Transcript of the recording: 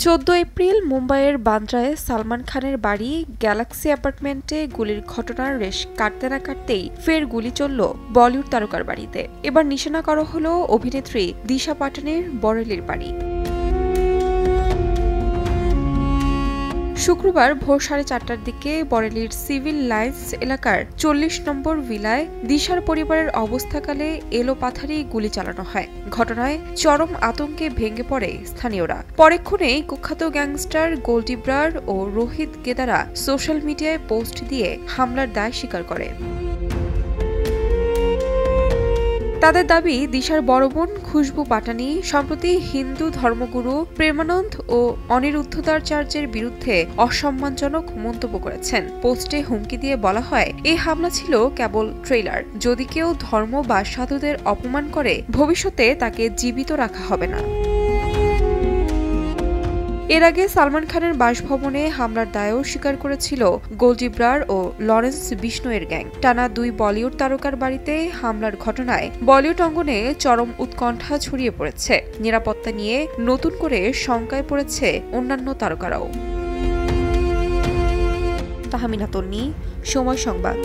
14 April মুম্বাইয়ের বান্দ্রায় সালমান খানের বাড়ি গ্যালাক্সি অ্যাপার্টমেন্টে গুলির ঘটনার রেশ কাটতে না কাটতেই ফের গুলি চলল বলিউড তারকার বাড়িতে। এবার নিশানা করা হলো অভিনেত্রী দিশা পাটানির বরেলির বাড়ি। শুক্রবার ভোর 4:30টার দিকে বরেলির সিভিল লাইন্স এলাকার 40 নম্বর ভিলায় দিশার পরিবারের অবস্থাকালে এলোপাথারি গুলি চালানো হয়। ঘটনায় চরম আতঙ্কে ভেঙে পড়ে স্থানীয়রা। পরেক্ষণেই কুখ্যাত গ্যাংস্টার গোল্ডি ব্রার ও রোহিত গেদারা সোশ্যাল মিডিয়ায় পোস্ট দিয়ে হামলার দায় স্বীকার করে। তাদের দাবি, দিশার বড় বোন খুশবু পাটানি সম্প্রতি হিন্দু ধর্মগুরু প্রেমানন্দ ও অনিরুদ্ধতাচার্যের বিরুদ্ধে অসম্মানজনক মন্তব্য করেছেন। পোস্টে হুমকি দিয়ে বলা হয়, এই হামলা ছিল কেবল ট্রেলার। যদি কেউ ধর্ম বা সাধুদের অপমান করে, ভবিষ্যতে তাকে জীবিত রাখা হবে না। এর আগে সালমান খানের বাসভবনে হামলার দায়ও স্বীকার করেছিল গোল্ডি ব্রার ও লরেন্স বিষ্ণোয়ের গ্যাং। টানা 2 বলিউড তারকার বাড়িতে হামলার ঘটনায় বলিউড অঙ্গনে চরম উৎকণ্ঠা ছড়িয়ে পড়েছে। নিরাপত্তা নিয়ে নতুন করে শঙ্কায় পড়েছে অন্যান্য তারকারাও। তাহমিনা তন্নি, সময় সংবাদ।